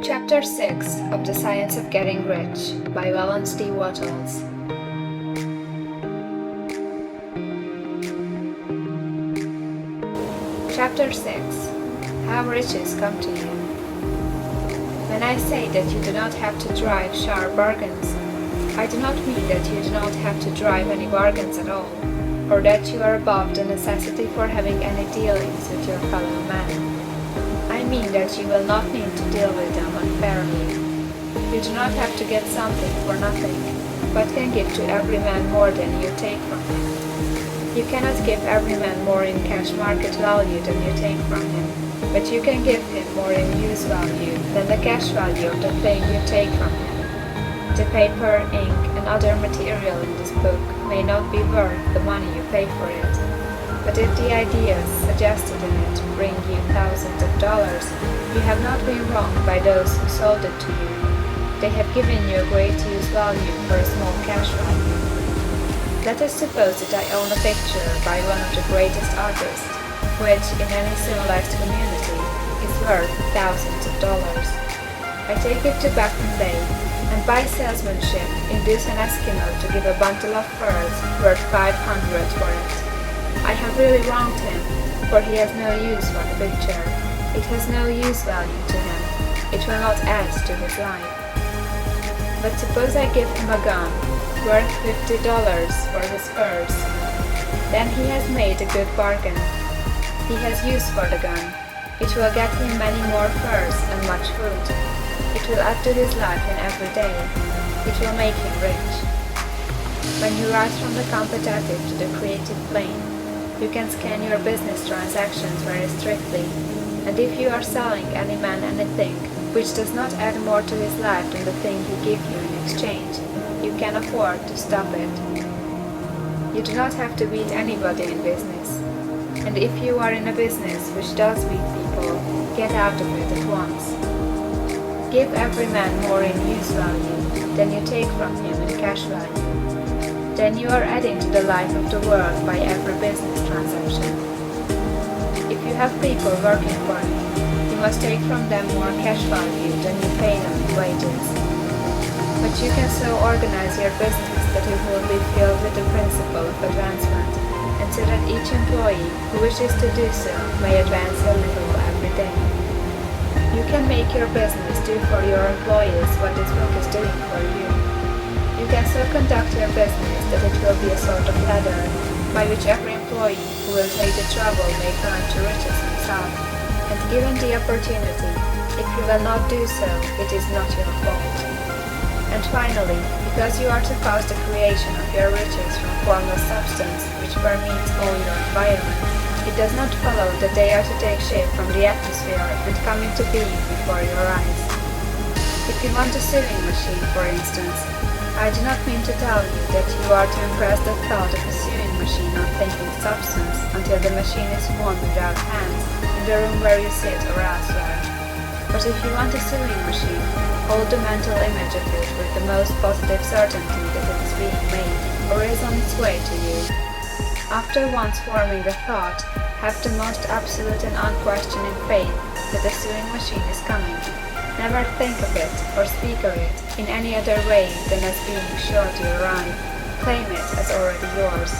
Chapter 6 of The Science of Getting Rich by Wallace D. Wattles. Chapter 6 How Riches Come to You. When I say that you do not have to drive sharp bargains, I do not mean that you do not have to drive any bargains at all, or that you are above the necessity for having any dealings with your fellow men. I mean that you will not need to deal with them unfairly. You do not have to get something for nothing, but can give to every man more than you take from him. You cannot give every man more in cash market value than you take from him, but you can give him more in use value than the cash value of the thing you take from him. The paper, ink, and other material in this book may not be worth the money you pay for it, but if the ideas suggested in it bring you thousands of dollars, you have not been wronged by those who sold it to you. They have given you a great use value for a small cash value. Let us suppose that I own a picture by one of the greatest artists, which, in any civilized community, is worth thousands of dollars. I take it to Baffin Bay, and by salesmanship induce an Eskimo to give a bundle of furs worth $500 for it. I have really wronged him, for he has no use for the picture. It has no use value to him. It will not add to his life. But suppose I give him a gun worth $50 for his furs. Then he has made a good bargain. He has use for the gun. It will get him many more furs and much food. It will add to his life in every day. It will make him rich. When you rise from the competitive to the creative plane, you can scan your business transactions very strictly, and if you are selling any man anything which does not add more to his life than the thing he gives you in exchange, you can afford to stop it. You do not have to beat anybody in business, and if you are in a business which does beat people, get out of it at once. Give every man more in use value than you take from him in cash value. Then you are adding to the life of the world by every business transaction. If you have people working for you, you must take from them more cash value than you pay them in wages. But you can so organize your business that it will be filled with the principle of advancement, and so that each employee who wishes to do so may advance a little every day. You can make your business do for your employees what this book is doing for you. You can so conduct your business that it will be a sort of ladder, by which every employee who will take the trouble may climb to riches himself, and given the opportunity, if you will not do so, it is not your fault. And finally, because you are to cause the creation of your riches from formless substance which permeates all your environment, it does not follow that they are to take shape from the atmosphere and come into being before your eyes. If you want a sewing machine, for instance, I do not mean to tell you that you are to impress the thought of a sewing machine on thinking substance until the machine is worn without hands in the room where you sit or elsewhere. But if you want a sewing machine, hold the mental image of it with the most positive certainty that it is being made or is on its way to you. After once forming the thought, have the most absolute and unquestioning faith that the sewing machine is coming. Never think of it or speak of it in any other way than as being sure to arrive. Claim it as already yours.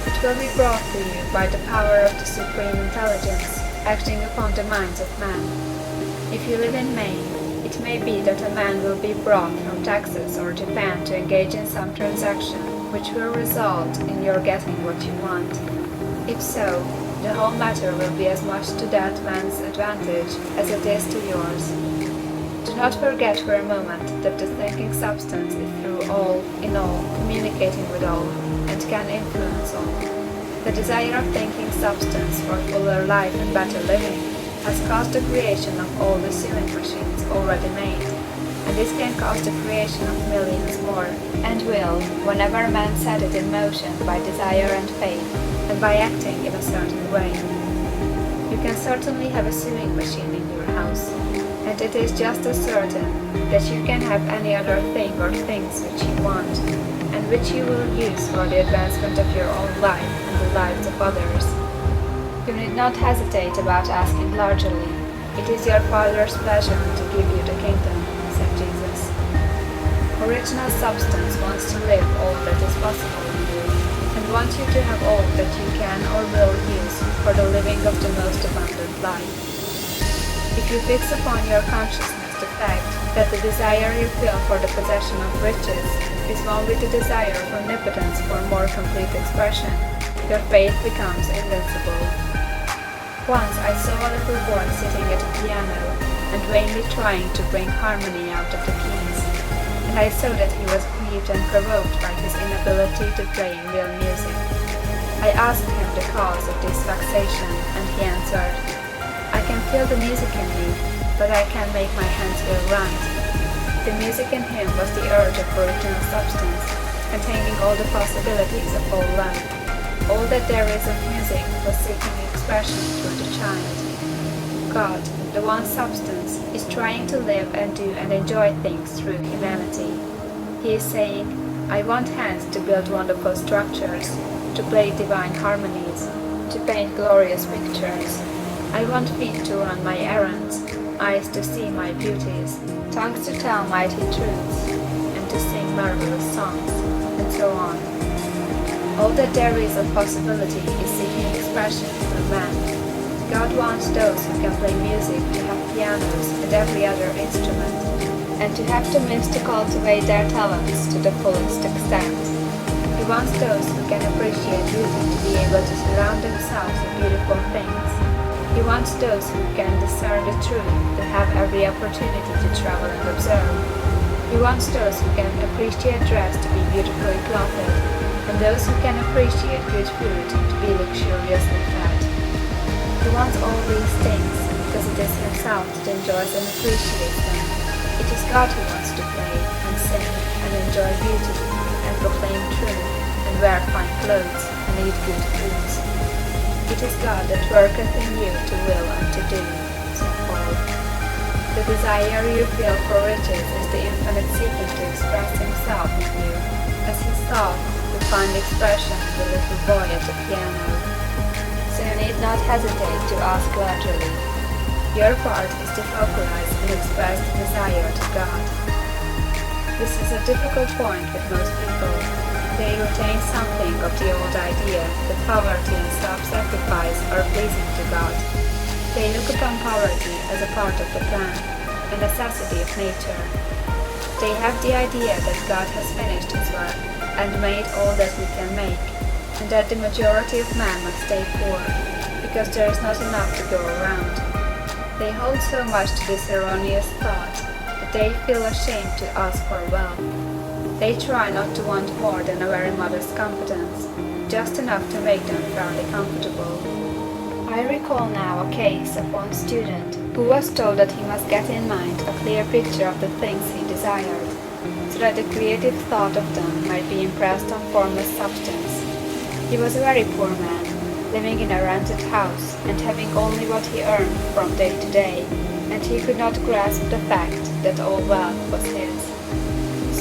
It will be brought to you by the power of the Supreme Intelligence acting upon the minds of men. If you live in Maine, it may be that a man will be brought from Texas or Japan to engage in some transaction which will result in your getting what you want. If so, the whole matter will be as much to that man's advantage as it is to yours. Do not forget for a moment that the thinking substance is through all, in all, communicating with all, and can influence all. The desire of thinking substance for fuller life and better living has caused the creation of all the sewing machines already made, and this can cause the creation of millions more, and will, whenever man set it in motion by desire and faith, and by acting in a certain way. You can certainly have a sewing machine in your house, and it is just as certain that you can have any other thing or things which you want, and which you will use for the advancement of your own life and the lives of others. You need not hesitate about asking largely, It is your Father's pleasure to give you the kingdom, said Jesus. Original substance wants to live all that is possible in you, and wants you to have all that you can or will use for the living of the most abundant life. If you fix upon your consciousness the fact that the desire you feel for the possession of riches is one with the desire of omnipotence for more complete expression, your faith becomes invincible. Once I saw a little boy sitting at a piano and vainly trying to bring harmony out of the keys, and I saw that he was grieved and provoked by his inability to play real music. I asked him the cause of this vexation, and he answered, "I can feel the music in me, but I can't make my hands feel right." The music in him was the urge of original substance, containing all the possibilities of all life. All that there is of music was seeking expression through the child. God, the one substance, is trying to live and do and enjoy things through humanity. He is saying, "I want hands to build wonderful structures, to play divine harmonies, to paint glorious pictures. I want feet to run my errands, eyes to see my beauties, tongues to tell mighty truths, and to sing marvelous songs," and so on. All that there is of possibility is seeking expression through man. God wants those who can play music to have pianos and every other instrument, and to have the means to cultivate their talents to the fullest extent. He wants those who can appreciate beauty to be able to surround themselves with beautiful things. He wants those who can discern the truth to have every opportunity to travel and observe. He wants those who can appreciate dress to be beautifully clothed, and those who can appreciate good food to be luxuriously fed. He wants all these things because it is himself that enjoys and appreciates them. It is God who wants to play and sing and enjoy beauty and proclaim truth and wear fine clothes and eat good foods. It is God that worketh in you to will and to do, said Paul. The desire you feel for riches is the infinite seeking to express himself in you, as he sought to find expression in the little boy at the piano. So you need not hesitate to ask laterally. Your part is to focalize and express the desire to God. This is a difficult point with most people. They retain something of the old idea that poverty and self-sacrifice are pleasing to God. They look upon poverty as a part of the plan, a necessity of nature. They have the idea that God has finished his work and made all that he can make, and that the majority of men must stay poor, because there is not enough to go around. They hold so much to this erroneous thought that they feel ashamed to ask for wealth. They try not to want more than a very modest competence, just enough to make them fairly comfortable. I recall now a case of one student who was told that he must get in mind a clear picture of the things he desired, so that the creative thought of them might be impressed on formless substance. He was a very poor man, living in a rented house and having only what he earned from day to day, and he could not grasp the fact that all wealth was his.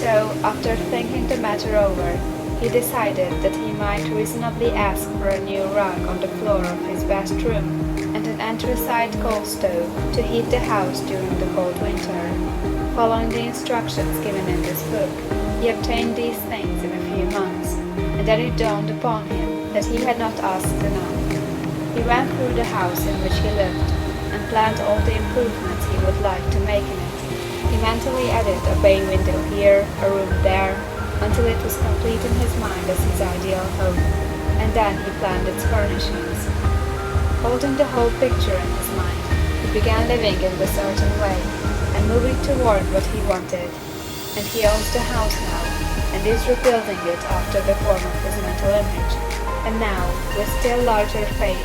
So, after thinking the matter over, he decided that he might reasonably ask for a new rug on the floor of his best room and an anthracite coal stove to heat the house during the cold winter. Following the instructions given in this book, he obtained these things in a few months, and then it dawned upon him that he had not asked enough. He went through the house in which he lived and planned all the improvements he would like to make in it. He mentally added a bay window here, a room there, until it was complete in his mind as his ideal home, and then he planned its furnishings. Holding the whole picture in his mind, he began living in a certain way, and moving toward what he wanted. And he owns the house now, and is rebuilding it after the form of his mental image. And now, with still larger faith,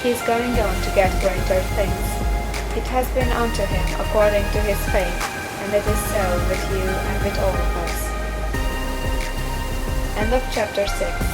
he is going on to get greater things. It has been unto him according to his faith, and it is so with you and with all of us. End of chapter 6.